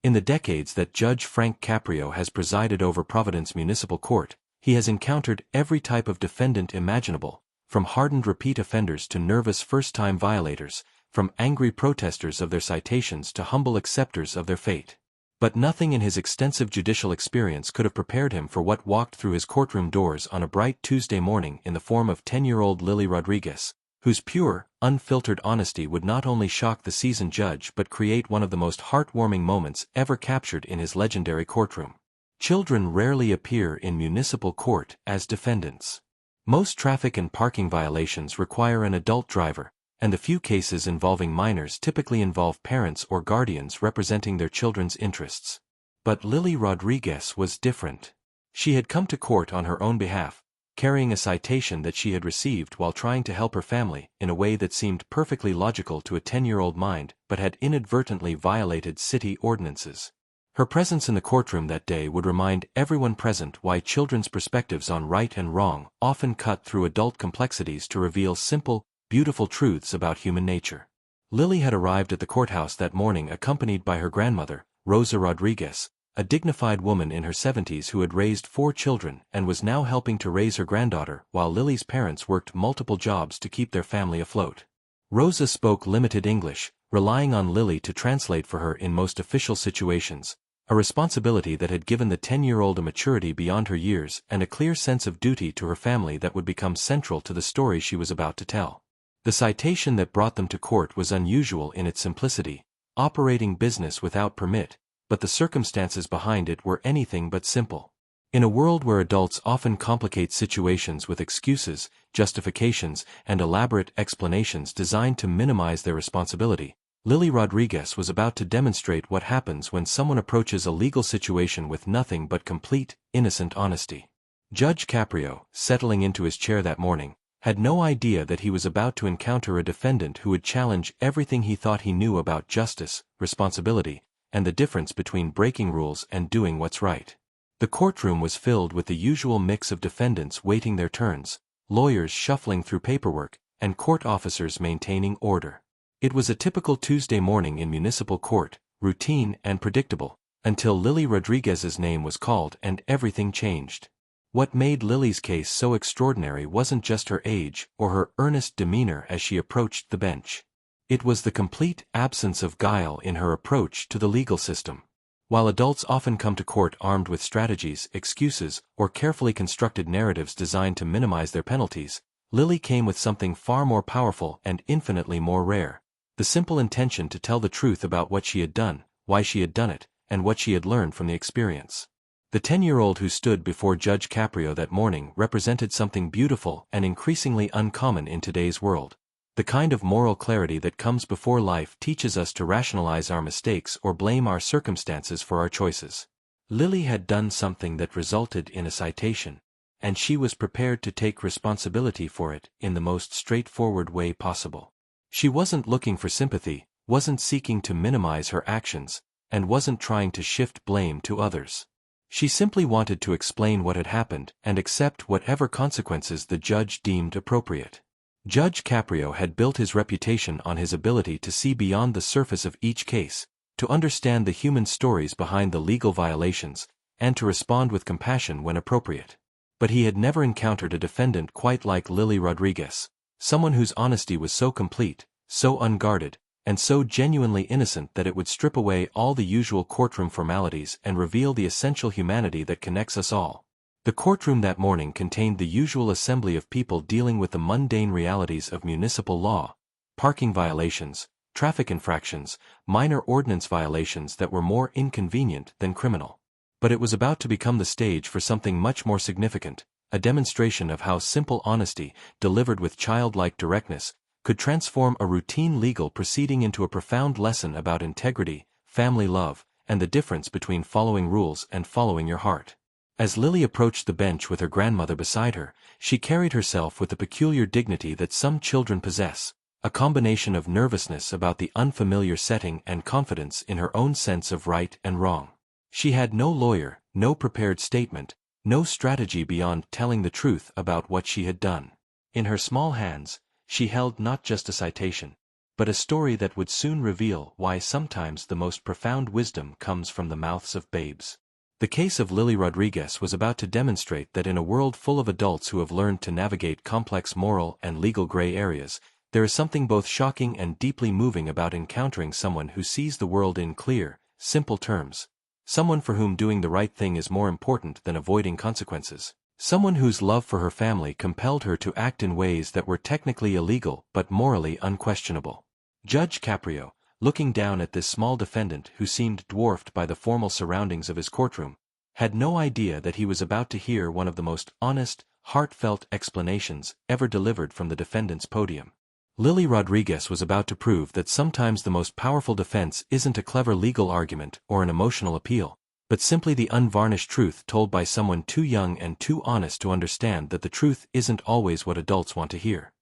In the decades that Judge Frank Caprio has presided over Providence Municipal Court, he has encountered every type of defendant imaginable, from hardened repeat offenders to nervous first-time violators, from angry protesters of their citations to humble acceptors of their fate. But nothing in his extensive judicial experience could have prepared him for what walked through his courtroom doors on a bright Tuesday morning in the form of 10-year-old Lily Rodriguez, whose pure, unfiltered honesty would not only shock the seasoned judge but create one of the most heartwarming moments ever captured in his legendary courtroom. Children rarely appear in municipal court as defendants. Most traffic and parking violations require an adult driver, and the few cases involving minors typically involve parents or guardians representing their children's interests. But Lily Rodriguez was different. She had come to court on her own behalf, carrying a citation that she had received while trying to help her family in a way that seemed perfectly logical to a 10-year-old mind but had inadvertently violated city ordinances. Her presence in the courtroom that day would remind everyone present why children's perspectives on right and wrong often cut through adult complexities to reveal simple, beautiful truths about human nature. Lily had arrived at the courthouse that morning accompanied by her grandmother, Rosa Rodriguez, a dignified woman in her 70s who had raised 4 children and was now helping to raise her granddaughter while Lily's parents worked multiple jobs to keep their family afloat. Rosa spoke limited English, relying on Lily to translate for her in most official situations, a responsibility that had given the 10-year-old a maturity beyond her years and a clear sense of duty to her family that would become central to the story she was about to tell. The citation that brought them to court was unusual in its simplicity, operating business without permit, but the circumstances behind it were anything but simple. In a world where adults often complicate situations with excuses, justifications, and elaborate explanations designed to minimize their responsibility, Lily Rodriguez was about to demonstrate what happens when someone approaches a legal situation with nothing but complete, innocent honesty. Judge Caprio, settling into his chair that morning, had no idea that he was about to encounter a defendant who would challenge everything he thought he knew about justice, responsibility, and the difference between breaking rules and doing what's right. The courtroom was filled with the usual mix of defendants waiting their turns, lawyers shuffling through paperwork, and court officers maintaining order. It was a typical Tuesday morning in municipal court, routine and predictable, until Lily Rodriguez's name was called and everything changed. What made Lily's case so extraordinary wasn't just her age or her earnest demeanor as she approached the bench. It was the complete absence of guile in her approach to the legal system. While adults often come to court armed with strategies, excuses, or carefully constructed narratives designed to minimize their penalties, Lily came with something far more powerful and infinitely more rare: the simple intention to tell the truth about what she had done, why she had done it, and what she had learned from the experience. The 10-year-old who stood before Judge Caprio that morning represented something beautiful and increasingly uncommon in today's world. The kind of moral clarity that comes before life teaches us to rationalize our mistakes or blame our circumstances for our choices. Lily had done something that resulted in a citation, and she was prepared to take responsibility for it in the most straightforward way possible. She wasn't looking for sympathy, wasn't seeking to minimize her actions, and wasn't trying to shift blame to others. She simply wanted to explain what had happened and accept whatever consequences the judge deemed appropriate. Judge Caprio had built his reputation on his ability to see beyond the surface of each case, to understand the human stories behind the legal violations, and to respond with compassion when appropriate. But he had never encountered a defendant quite like Lily Rodriguez, someone whose honesty was so complete, so unguarded, and so genuinely innocent that it would strip away all the usual courtroom formalities and reveal the essential humanity that connects us all. The courtroom that morning contained the usual assembly of people dealing with the mundane realities of municipal law: parking violations, traffic infractions, minor ordinance violations that were more inconvenient than criminal. But it was about to become the stage for something much more significant, a demonstration of how simple honesty, delivered with childlike directness, could transform a routine legal proceeding into a profound lesson about integrity, family love, and the difference between following rules and following your heart. As Lily approached the bench with her grandmother beside her, she carried herself with the peculiar dignity that some children possess, a combination of nervousness about the unfamiliar setting and confidence in her own sense of right and wrong. She had no lawyer, no prepared statement, no strategy beyond telling the truth about what she had done. In her small hands, she held not just a citation, but a story that would soon reveal why sometimes the most profound wisdom comes from the mouths of babes. The case of Lily Rodriguez was about to demonstrate that in a world full of adults who have learned to navigate complex moral and legal gray areas, there is something both shocking and deeply moving about encountering someone who sees the world in clear, simple terms. Someone for whom doing the right thing is more important than avoiding consequences. Someone whose love for her family compelled her to act in ways that were technically illegal but morally unquestionable. Judge Caprio, looking down at this small defendant who seemed dwarfed by the formal surroundings of his courtroom, had no idea that he was about to hear one of the most honest, heartfelt explanations ever delivered from the defendant's podium. Lily Rodriguez was about to prove that sometimes the most powerful defense isn't a clever legal argument or an emotional appeal, but simply the unvarnished truth told by someone too young and too honest to understand that the truth isn't always what adults want to hear.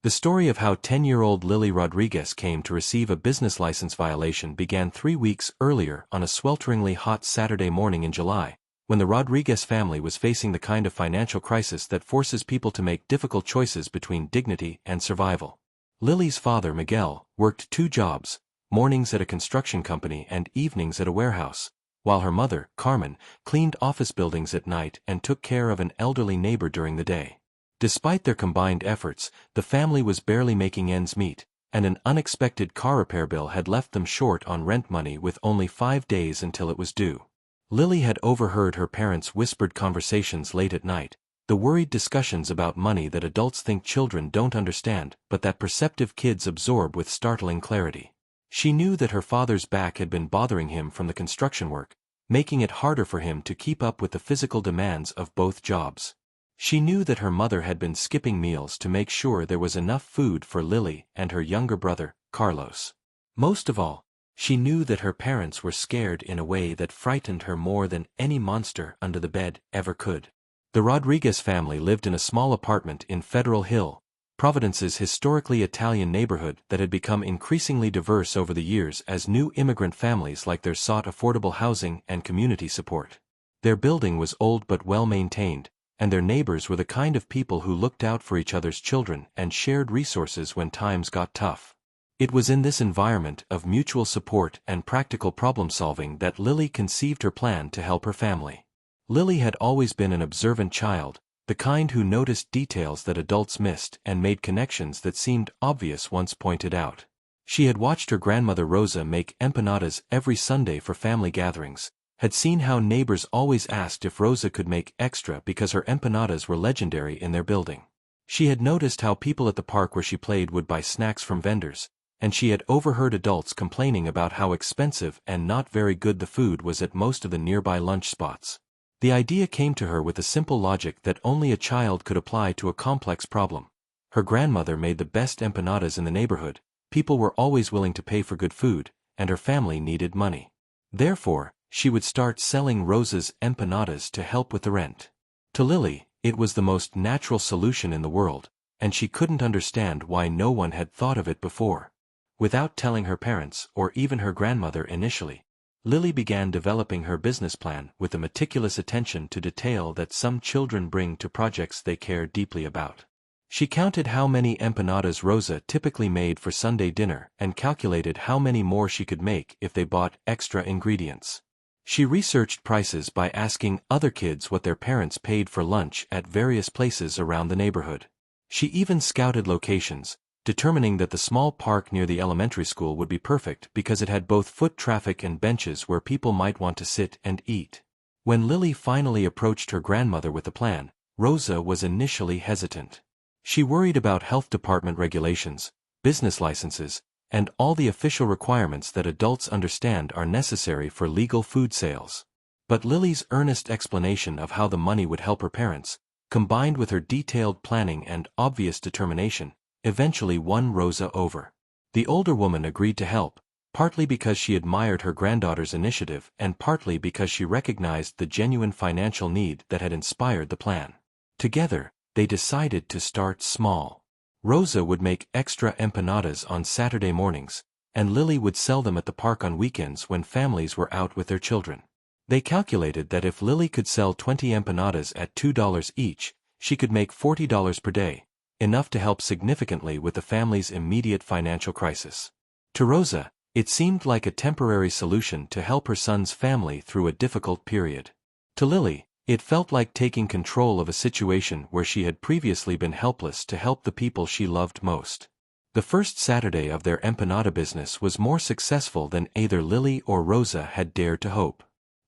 The story of how 10-year-old Lily Rodriguez came to receive a business license violation began 3 weeks earlier on a swelteringly hot Saturday morning in July, when the Rodriguez family was facing the kind of financial crisis that forces people to make difficult choices between dignity and survival. Lily's father, Miguel, worked 2 jobs, mornings at a construction company and evenings at a warehouse, while her mother, Carmen, cleaned office buildings at night and took care of an elderly neighbor during the day. Despite their combined efforts, the family was barely making ends meet, and an unexpected car repair bill had left them short on rent money with only 5 days until it was due. Lily had overheard her parents' whispered conversations late at night, the worried discussions about money that adults think children don't understand but that perceptive kids absorb with startling clarity. She knew that her father's back had been bothering him from the construction work, making it harder for him to keep up with the physical demands of both jobs. She knew that her mother had been skipping meals to make sure there was enough food for Lily and her younger brother, Carlos. Most of all, she knew that her parents were scared in a way that frightened her more than any monster under the bed ever could. The Rodriguez family lived in a small apartment in Federal Hill, Providence's historically Italian neighborhood that had become increasingly diverse over the years as new immigrant families like theirs sought affordable housing and community support. Their building was old but well-maintained, and their neighbors were the kind of people who looked out for each other's children and shared resources when times got tough. It was in this environment of mutual support and practical problem-solving that Lily conceived her plan to help her family. Lily had always been an observant child, the kind who noticed details that adults missed and made connections that seemed obvious once pointed out. She had watched her grandmother Rosa make empanadas every Sunday for family gatherings, had seen how neighbors always asked if Rosa could make extra because her empanadas were legendary in their building. She had noticed how people at the park where she played would buy snacks from vendors, and she had overheard adults complaining about how expensive and not very good the food was at most of the nearby lunch spots. The idea came to her with a simple logic that only a child could apply to a complex problem. Her grandmother made the best empanadas in the neighborhood, people were always willing to pay for good food, and her family needed money. Therefore, she would start selling Rosa's empanadas to help with the rent. To Lily, it was the most natural solution in the world, and she couldn't understand why no one had thought of it before. Without telling her parents or even her grandmother initially, Lily began developing her business plan with the meticulous attention to detail that some children bring to projects they care deeply about. She counted how many empanadas Rosa typically made for Sunday dinner and calculated how many more she could make if they bought extra ingredients. She researched prices by asking other kids what their parents paid for lunch at various places around the neighborhood. She even scouted locations, determining that the small park near the elementary school would be perfect because it had both foot traffic and benches where people might want to sit and eat. When Lily finally approached her grandmother with the plan, Rosa was initially hesitant. She worried about health department regulations, business licenses, and all the official requirements that adults understand are necessary for legal food sales. But Lily's earnest explanation of how the money would help her parents, combined with her detailed planning and obvious determination, eventually won Rosa over. The older woman agreed to help, partly because she admired her granddaughter's initiative and partly because she recognized the genuine financial need that had inspired the plan. Together, they decided to start small. Rosa would make extra empanadas on Saturday mornings, and Lily would sell them at the park on weekends when families were out with their children. They calculated that if Lily could sell 20 empanadas at $2 each, she could make $40 per day, enough to help significantly with the family's immediate financial crisis. To Rosa, it seemed like a temporary solution to help her son's family through a difficult period. To Lily, it felt like taking control of a situation where she had previously been helpless to help the people she loved most. The first Saturday of their empanada business was more successful than either Lily or Rosa had dared to hope.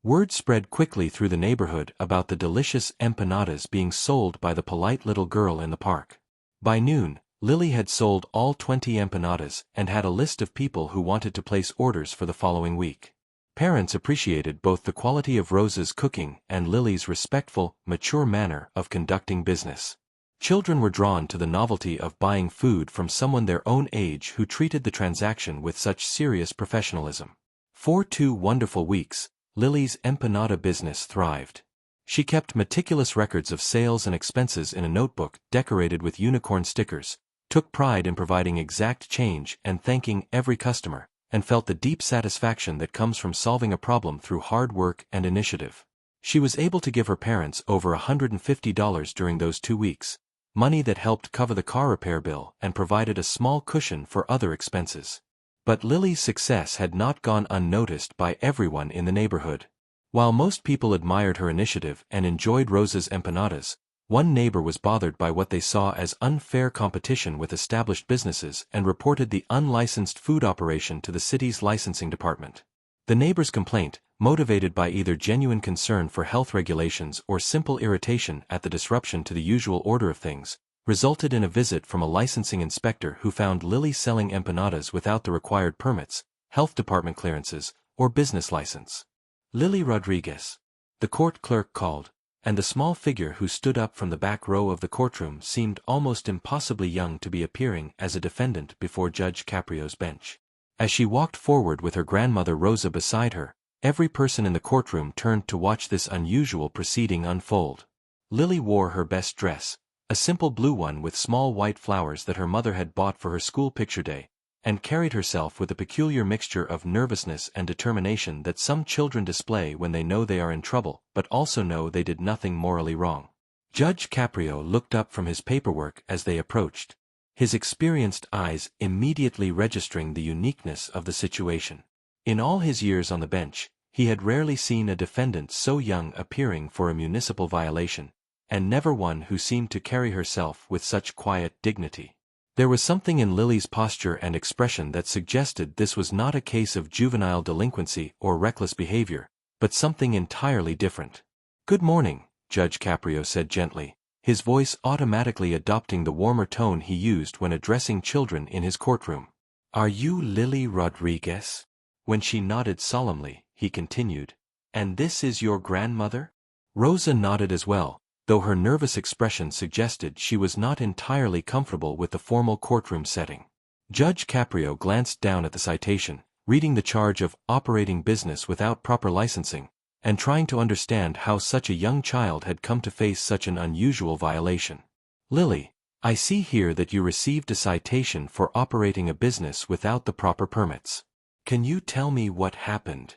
Word spread quickly through the neighborhood about the delicious empanadas being sold by the polite little girl in the park. By noon, Lily had sold all 20 empanadas and had a list of people who wanted to place orders for the following week. Parents appreciated both the quality of Rosa's cooking and Lily's respectful, mature manner of conducting business. Children were drawn to the novelty of buying food from someone their own age who treated the transaction with such serious professionalism. For 2 wonderful weeks, Lily's empanada business thrived. She kept meticulous records of sales and expenses in a notebook decorated with unicorn stickers, took pride in providing exact change and thanking every customer, and felt the deep satisfaction that comes from solving a problem through hard work and initiative. She was able to give her parents over $150 during those 2 weeks, money that helped cover the car repair bill and provided a small cushion for other expenses. But Lily's success had not gone unnoticed by everyone in the neighborhood. While most people admired her initiative and enjoyed Rosa's empanadas, one neighbor was bothered by what they saw as unfair competition with established businesses and reported the unlicensed food operation to the city's licensing department. The neighbor's complaint, motivated by either genuine concern for health regulations or simple irritation at the disruption to the usual order of things, resulted in a visit from a licensing inspector who found Lily selling empanadas without the required permits, health department clearances, or business license. Lily Rodriguez, the court clerk called, and the small figure who stood up from the back row of the courtroom seemed almost impossibly young to be appearing as a defendant before Judge Caprio's bench. As she walked forward with her grandmother Rosa beside her, every person in the courtroom turned to watch this unusual proceeding unfold. Lily wore her best dress, a simple blue one with small white flowers that her mother had bought for her school picture day, and carried herself with a peculiar mixture of nervousness and determination that some children display when they know they are in trouble but also know they did nothing morally wrong. Judge Caprio looked up from his paperwork as they approached, his experienced eyes immediately registering the uniqueness of the situation. In all his years on the bench, he had rarely seen a defendant so young appearing for a municipal violation, and never one who seemed to carry herself with such quiet dignity. There was something in Lily's posture and expression that suggested this was not a case of juvenile delinquency or reckless behavior, but something entirely different. "Good morning," Judge Caprio said gently, his voice automatically adopting the warmer tone he used when addressing children in his courtroom. "Are you Lily Rodriguez?" When she nodded solemnly, he continued, "And this is your grandmother?" Rosa nodded as well, though her nervous expression suggested she was not entirely comfortable with the formal courtroom setting. Judge Caprio glanced down at the citation, reading the charge of operating business without proper licensing, and trying to understand how such a young child had come to face such an unusual violation. "Lily, I see here that you received a citation for operating a business without the proper permits. Can you tell me what happened?"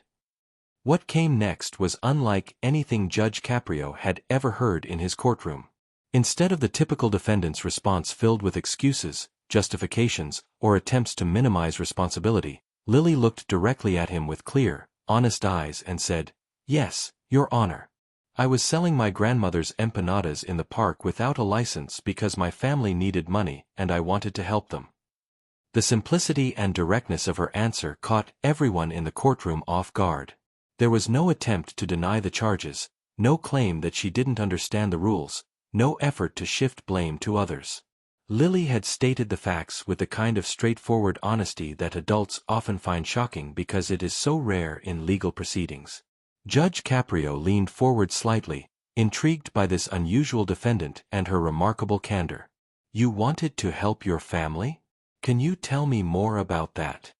What came next was unlike anything Judge Caprio had ever heard in his courtroom. Instead of the typical defendant's response filled with excuses, justifications, or attempts to minimize responsibility, Lily looked directly at him with clear, honest eyes and said, "Yes, Your Honor. I was selling my grandmother's empanadas in the park without a license because my family needed money and I wanted to help them." The simplicity and directness of her answer caught everyone in the courtroom off guard. There was no attempt to deny the charges, no claim that she didn't understand the rules, no effort to shift blame to others. Lily had stated the facts with the kind of straightforward honesty that adults often find shocking because it is so rare in legal proceedings. Judge Caprio leaned forward slightly, intrigued by this unusual defendant and her remarkable candor. "You wanted to help your family? Can you tell me more about that?"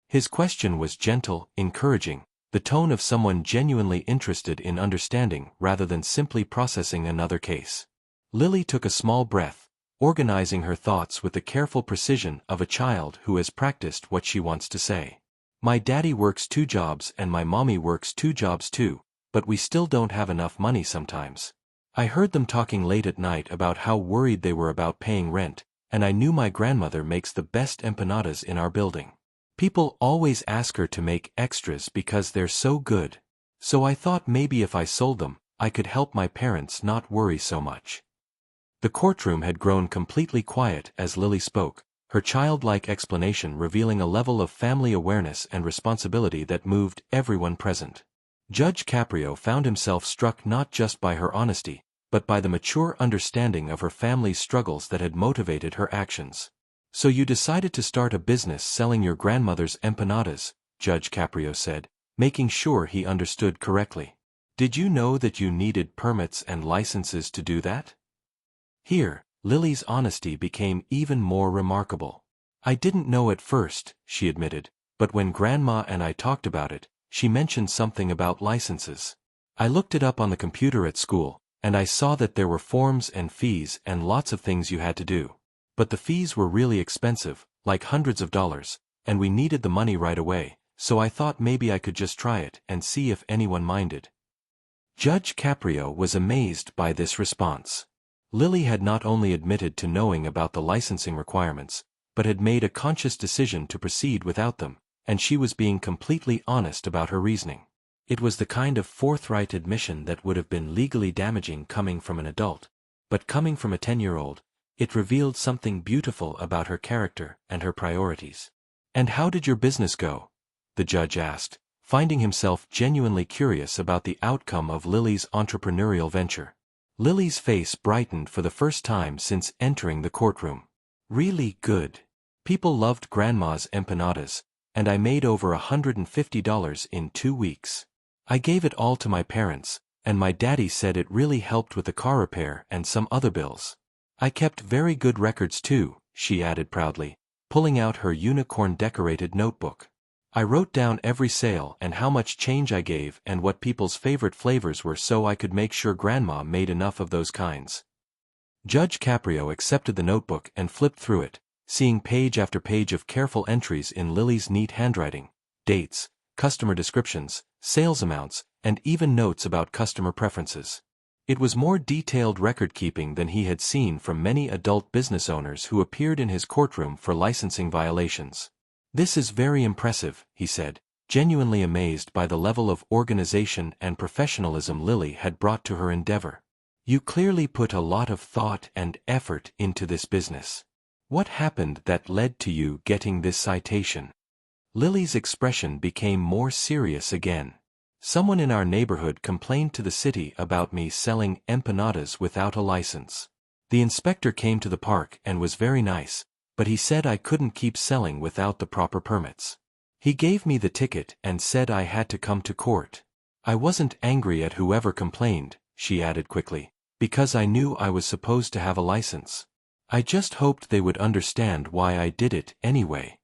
His question was gentle, encouraging, the tone of someone genuinely interested in understanding rather than simply processing another case. Lily took a small breath, organizing her thoughts with the careful precision of a child who has practiced what she wants to say. "My daddy works 2 jobs and my mommy works 2 jobs too, but we still don't have enough money sometimes. I heard them talking late at night about how worried they were about paying rent, and I knew my grandmother makes the best empanadas in our building. People always ask her to make extras because they're so good. So I thought maybe if I sold them, I could help my parents not worry so much. The courtroom had grown completely quiet as Lily spoke, her childlike explanation revealing a level of family awareness and responsibility that moved everyone present. Judge Caprio found himself struck not just by her honesty, but by the mature understanding of her family's struggles that had motivated her actions. "So you decided to start a business selling your grandmother's empanadas," Judge Caprio said, making sure he understood correctly. "Did you know that you needed permits and licenses to do that?" Here, Lily's honesty became even more remarkable. "I didn't know at first," she admitted, "but when Grandma and I talked about it, she mentioned something about licenses. I looked it up on the computer at school, and I saw that there were forms and fees and lots of things you had to do. But the fees were really expensive, like hundreds of dollars, and we needed the money right away, so I thought maybe I could just try it and see if anyone minded." Judge Caprio was amazed by this response. Lily had not only admitted to knowing about the licensing requirements, but had made a conscious decision to proceed without them, and she was being completely honest about her reasoning. It was the kind of forthright admission that would have been legally damaging coming from an adult, but coming from a 10-year-old, it revealed something beautiful about her character and her priorities. "And how did your business go?" the judge asked, finding himself genuinely curious about the outcome of Lily's entrepreneurial venture. Lily's face brightened for the first time since entering the courtroom. "Really good. People loved Grandma's empanadas, and I made over $150 in 2 weeks. I gave it all to my parents, and my daddy said it really helped with the car repair and some other bills. I kept very good records too," she added proudly, pulling out her unicorn-decorated notebook. "I wrote down every sale and how much change I gave and what people's favorite flavors were so I could make sure Grandma made enough of those kinds." Judge Caprio accepted the notebook and flipped through it, seeing page after page of careful entries in Lily's neat handwriting, dates, customer descriptions, sales amounts, and even notes about customer preferences. It was more detailed record-keeping than he had seen from many adult business owners who appeared in his courtroom for licensing violations. "This is very impressive," he said, genuinely amazed by the level of organization and professionalism Lily had brought to her endeavor. "You clearly put a lot of thought and effort into this business. What happened that led to you getting this citation?" Lily's expression became more serious again. "Someone in our neighborhood complained to the city about me selling empanadas without a license. The inspector came to the park and was very nice, but he said I couldn't keep selling without the proper permits. He gave me the ticket and said I had to come to court. I wasn't angry at whoever complained," she added quickly, "because I knew I was supposed to have a license. I just hoped they would understand why I did it anyway."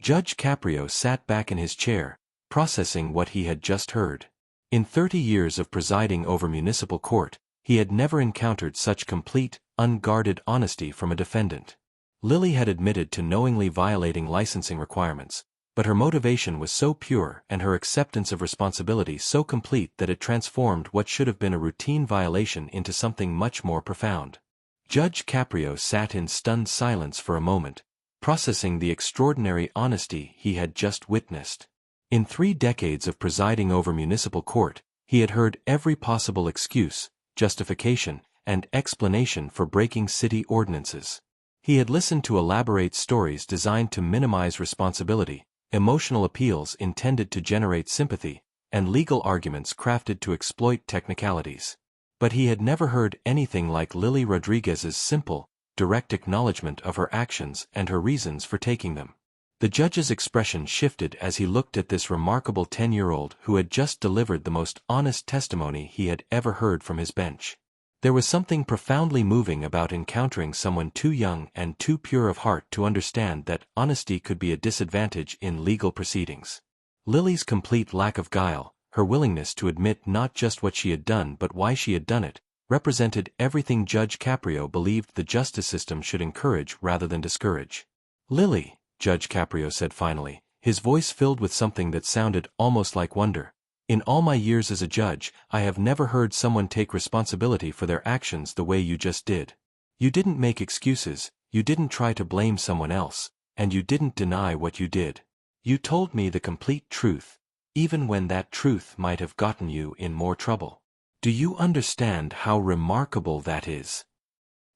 Judge Caprio sat back in his chair, processing what he had just heard. In 30 years of presiding over municipal court, he had never encountered such complete, unguarded honesty from a defendant. Lily had admitted to knowingly violating licensing requirements, but her motivation was so pure and her acceptance of responsibility so complete that it transformed what should have been a routine violation into something much more profound. Judge Caprio sat in stunned silence for a moment, processing the extraordinary honesty he had just witnessed. In 3 decades of presiding over municipal court, he had heard every possible excuse, justification, and explanation for breaking city ordinances. He had listened to elaborate stories designed to minimize responsibility, emotional appeals intended to generate sympathy, and legal arguments crafted to exploit technicalities. But he had never heard anything like Lily Rodriguez's simple, direct acknowledgement of her actions and her reasons for taking them. The judge's expression shifted as he looked at this remarkable 10-year-old who had just delivered the most honest testimony he had ever heard from his bench. There was something profoundly moving about encountering someone too young and too pure of heart to understand that honesty could be a disadvantage in legal proceedings. Lily's complete lack of guile, her willingness to admit not just what she had done but why she had done it, represented everything Judge Caprio believed the justice system should encourage rather than discourage. "Lily," Judge Caprio said finally, his voice filled with something that sounded almost like wonder, In all my years as a judge, I have never heard someone take responsibility for their actions the way you just did. You didn't make excuses, you didn't try to blame someone else, and you didn't deny what you did. You told me the complete truth, even when that truth might have gotten you in more trouble. Do you understand how remarkable that is?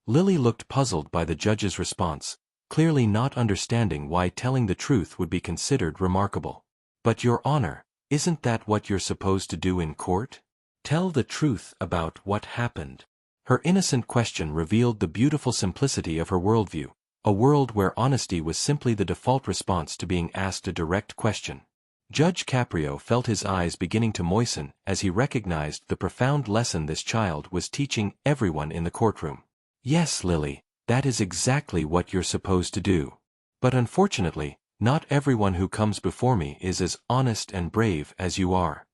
Lily looked puzzled by the judge's response, clearly not understanding why telling the truth would be considered remarkable. But Your Honor, isn't that what you're supposed to do in court? Tell the truth about what happened. Her innocent question revealed the beautiful simplicity of her worldview, a world where honesty was simply the default response to being asked a direct question. Judge Caprio felt his eyes beginning to moisten as he recognized the profound lesson this child was teaching everyone in the courtroom. Yes, Lily, that is exactly what you're supposed to do. But unfortunately, not everyone who comes before me is as honest and brave as you are.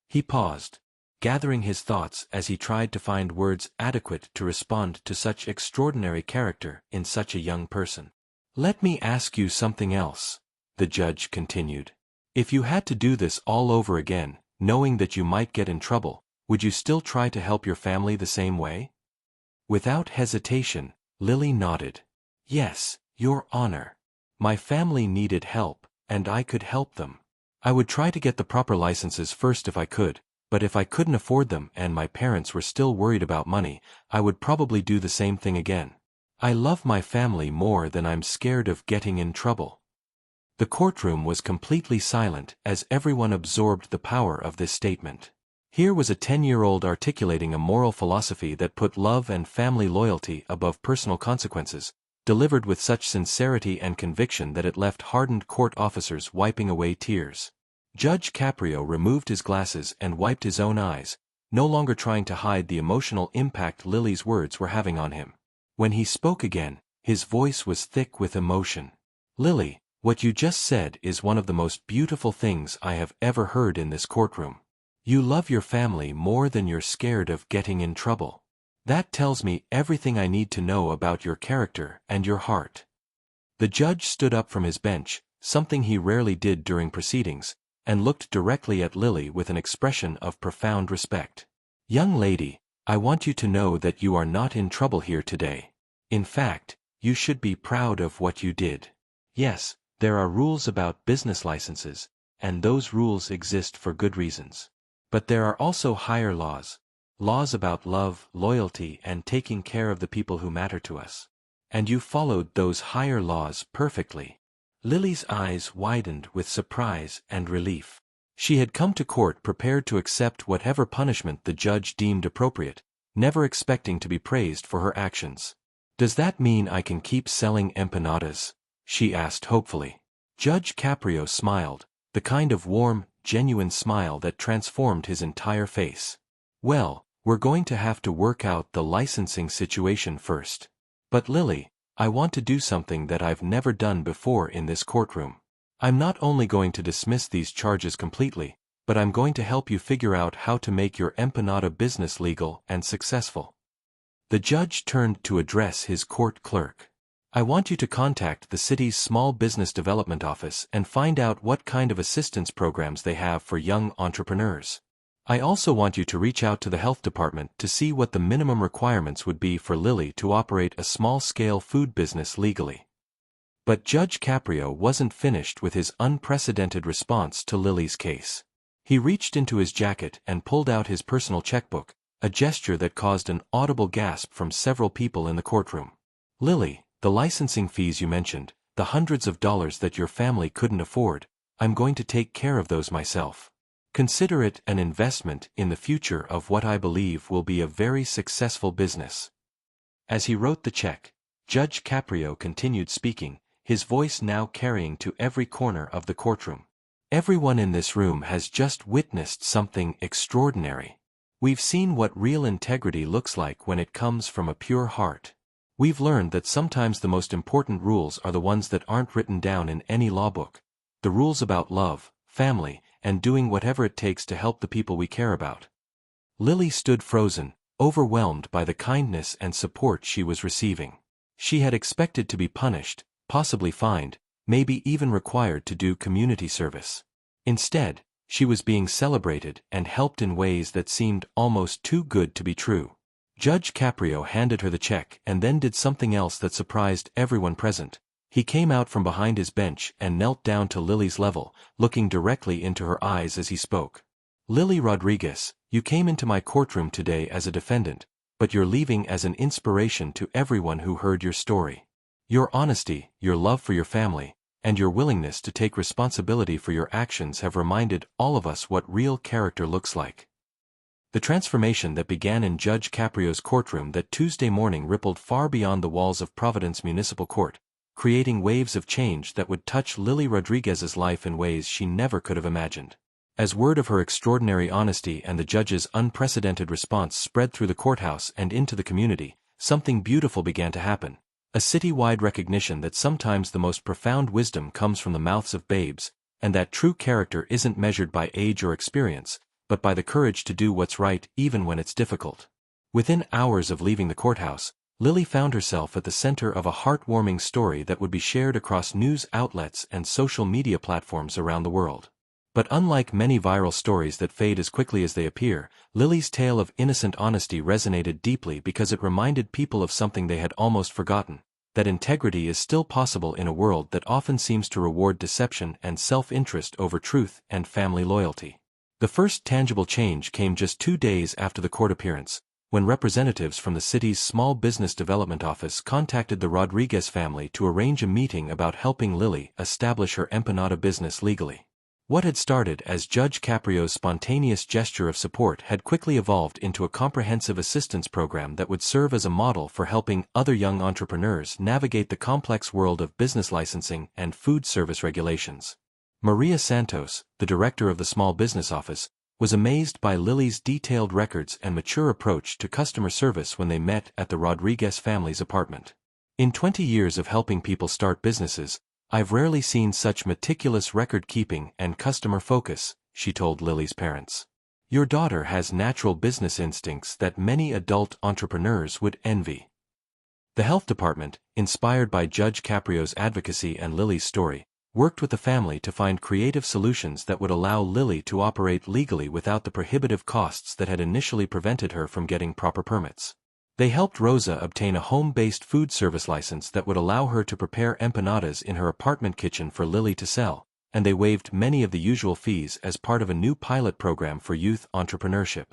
He paused, gathering his thoughts as he tried to find words adequate to respond to such extraordinary character in such a young person. Let me ask you something else, the judge continued. If you had to do this all over again, knowing that you might get in trouble, would you still try to help your family the same way? Without hesitation, Lily nodded. Yes, Your Honor. My family needed help, and I could help them. I would try to get the proper licenses first if I could, but if I couldn't afford them and my parents were still worried about money, I would probably do the same thing again. I love my family more than I'm scared of getting in trouble. The courtroom was completely silent as everyone absorbed the power of this statement. Here was a 10-year-old articulating a moral philosophy that put love and family loyalty above personal consequences, delivered with such sincerity and conviction that it left hardened court officers wiping away tears. Judge Caprio removed his glasses and wiped his own eyes, no longer trying to hide the emotional impact Lily's words were having on him. When he spoke again, his voice was thick with emotion. Lily, what you just said is one of the most beautiful things I have ever heard in this courtroom. You love your family more than you're scared of getting in trouble. That tells me everything I need to know about your character and your heart. The judge stood up from his bench, something he rarely did during proceedings, and looked directly at Lily with an expression of profound respect. Young lady, I want you to know that you are not in trouble here today. In fact, you should be proud of what you did. Yes, there are rules about business licenses, and those rules exist for good reasons. But there are also higher laws. Laws about love, loyalty, and taking care of the people who matter to us. And you followed those higher laws perfectly. Lily's eyes widened with surprise and relief. She had come to court prepared to accept whatever punishment the judge deemed appropriate, never expecting to be praised for her actions. Does that mean I can keep selling empanadas? She asked hopefully. Judge Caprio smiled, the kind of warm, genuine smile that transformed his entire face. Well, we're going to have to work out the licensing situation first. But Lily, I want to do something that I've never done before in this courtroom. I'm not only going to dismiss these charges completely, but I'm going to help you figure out how to make your empanada business legal and successful. The judge turned to address his court clerk. I want you to contact the city's Small Business Development Office and find out what kind of assistance programs they have for young entrepreneurs. I also want you to reach out to the health department to see what the minimum requirements would be for Lily to operate a small-scale food business legally. But Judge Caprio wasn't finished with his unprecedented response to Lily's case. He reached into his jacket and pulled out his personal checkbook, a gesture that caused an audible gasp from several people in the courtroom. Lily, the licensing fees you mentioned, the hundreds of dollars that your family couldn't afford, I'm going to take care of those myself. Consider it an investment in the future of what I believe will be a very successful business. As he wrote the check, Judge Caprio continued speaking, his voice now carrying to every corner of the courtroom. Everyone in this room has just witnessed something extraordinary. We've seen what real integrity looks like when it comes from a pure heart. We've learned that sometimes the most important rules are the ones that aren't written down in any law book. The rules about love, family, and doing whatever it takes to help the people we care about. Lily stood frozen, overwhelmed by the kindness and support she was receiving. She had expected to be punished, possibly fined, maybe even required to do community service. Instead, She was being celebrated and helped in ways that seemed almost too good to be true. Judge Caprio handed her the check and then did something else that surprised everyone present. He came out from behind his bench and knelt down to Lily's level, looking directly into her eyes as he spoke. "Lily Rodriguez, you came into my courtroom today as a defendant, but you're leaving as an inspiration to everyone who heard your story. Your honesty, your love for your family, and your willingness to take responsibility for your actions have reminded all of us what real character looks like." The transformation that began in Judge Caprio's courtroom that Tuesday morning rippled far beyond the walls of Providence Municipal Court, creating waves of change that would touch Lily Rodriguez's life in ways she never could have imagined. As word of her extraordinary honesty and the judge's unprecedented response spread through the courthouse and into the community, something beautiful began to happen. A city-wide recognition that sometimes the most profound wisdom comes from the mouths of babes, and that true character isn't measured by age or experience, but by the courage to do what's right even when it's difficult. Within hours of leaving the courthouse, Lily found herself at the center of a heartwarming story that would be shared across news outlets and social media platforms around the world. But unlike many viral stories that fade as quickly as they appear, Lily's tale of innocent honesty resonated deeply because it reminded people of something they had almost forgotten: that integrity is still possible in a world that often seems to reward deception and self-interest over truth and family loyalty. The first tangible change came just 2 days after the court appearance, when representatives from the city's Small Business Development Office contacted the Rodriguez family to arrange a meeting about helping Lily establish her empanada business legally. What had started as Judge Caprio's spontaneous gesture of support had quickly evolved into a comprehensive assistance program that would serve as a model for helping other young entrepreneurs navigate the complex world of business licensing and food service regulations. Maria Santos, the director of the Small Business Office, was amazed by Lily's detailed records and mature approach to customer service when they met at the Rodriguez family's apartment. "In 20 years of helping people start businesses, I've rarely seen such meticulous record-keeping and customer focus," she told Lily's parents. "Your daughter has natural business instincts that many adult entrepreneurs would envy." The health department, inspired by Judge Caprio's advocacy and Lily's story, worked with the family to find creative solutions that would allow Lily to operate legally without the prohibitive costs that had initially prevented her from getting proper permits. They helped Rosa obtain a home-based food service license that would allow her to prepare empanadas in her apartment kitchen for Lily to sell, and they waived many of the usual fees as part of a new pilot program for youth entrepreneurship.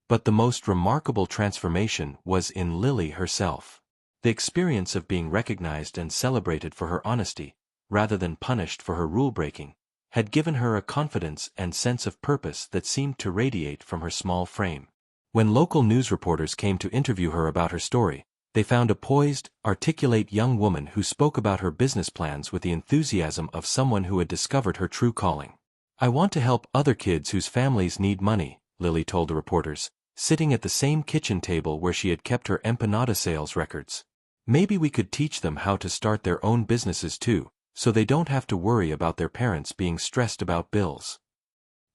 But the most remarkable transformation was in Lily herself. The experience of being recognized and celebrated for her honesty, rather than punished for her rule-breaking, had given her a confidence and sense of purpose that seemed to radiate from her small frame. When local news reporters came to interview her about her story, they found a poised, articulate young woman who spoke about her business plans with the enthusiasm of someone who had discovered her true calling. "I want to help other kids whose families need money," Lily told the reporters, sitting at the same kitchen table where she had kept her empanada sales records. "Maybe we could teach them how to start their own businesses too, so they don't have to worry about their parents being stressed about bills."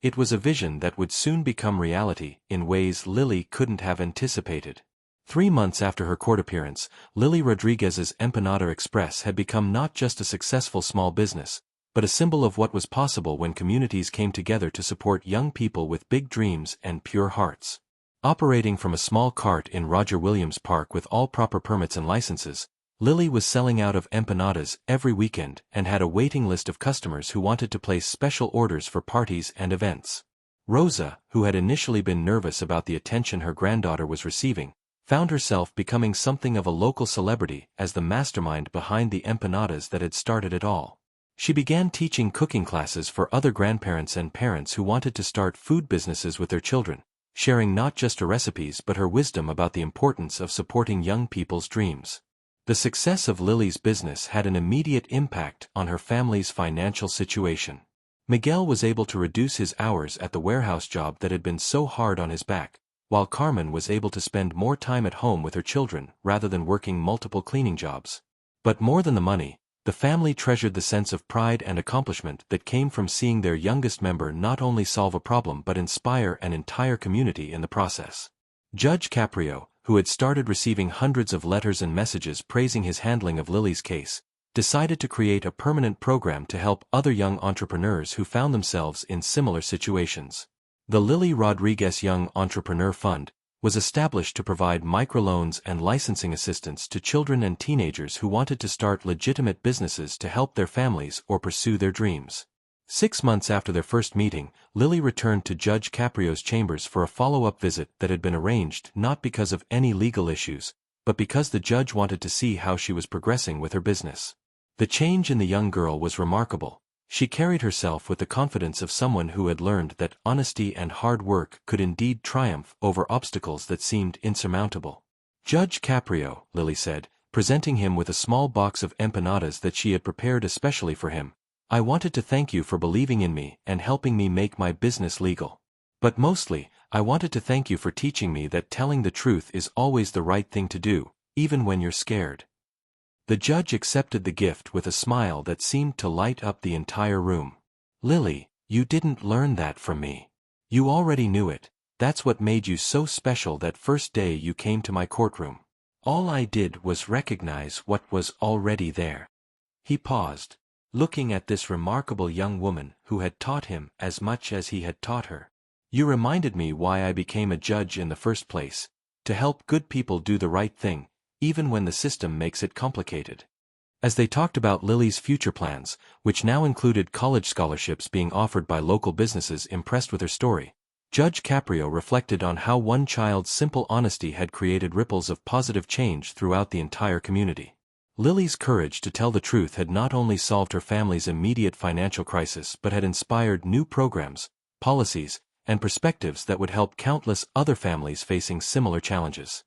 It was a vision that would soon become reality in ways Lily couldn't have anticipated. 3 months after her court appearance, Lily Rodriguez's Empanada Express had become not just a successful small business, but a symbol of what was possible when communities came together to support young people with big dreams and pure hearts. Operating from a small cart in Roger Williams Park with all proper permits and licenses, Lily was selling out of empanadas every weekend and had a waiting list of customers who wanted to place special orders for parties and events. Rosa, who had initially been nervous about the attention her granddaughter was receiving, found herself becoming something of a local celebrity as the mastermind behind the empanadas that had started it all. She began teaching cooking classes for other grandparents and parents who wanted to start food businesses with their children, sharing not just her recipes but her wisdom about the importance of supporting young people's dreams. The success of Lily's business had an immediate impact on her family's financial situation. Miguel was able to reduce his hours at the warehouse job that had been so hard on his back, while Carmen was able to spend more time at home with her children rather than working multiple cleaning jobs. But more than the money, the family treasured the sense of pride and accomplishment that came from seeing their youngest member not only solve a problem but inspire an entire community in the process. Judge Caprio, who had started receiving hundreds of letters and messages praising his handling of Lily's case, decided to create a permanent program to help other young entrepreneurs who found themselves in similar situations. The Lily Rodriguez Young Entrepreneur Fund was established to provide microloans and licensing assistance to children and teenagers who wanted to start legitimate businesses to help their families or pursue their dreams. 6 months after their first meeting, Lily returned to Judge Caprio's chambers for a follow-up visit that had been arranged not because of any legal issues, but because the judge wanted to see how she was progressing with her business. The change in the young girl was remarkable. She carried herself with the confidence of someone who had learned that honesty and hard work could indeed triumph over obstacles that seemed insurmountable. "Judge Caprio," Lily said, presenting him with a small box of empanadas that she had prepared especially for him, "I wanted to thank you for believing in me and helping me make my business legal. But mostly, I wanted to thank you for teaching me that telling the truth is always the right thing to do, even when you're scared." The judge accepted the gift with a smile that seemed to light up the entire room. "Lily, you didn't learn that from me. You already knew it. That's what made you so special that first day you came to my courtroom. All I did was recognize what was already there." He paused, looking at this remarkable young woman who had taught him as much as he had taught her. "You reminded me why I became a judge in the first place, to help good people do the right thing, even when the system makes it complicated." As they talked about Lily's future plans, which now included college scholarships being offered by local businesses impressed with her story, Judge Caprio reflected on how one child's simple honesty had created ripples of positive change throughout the entire community. Lily's courage to tell the truth had not only solved her family's immediate financial crisis but had inspired new programs, policies, and perspectives that would help countless other families facing similar challenges.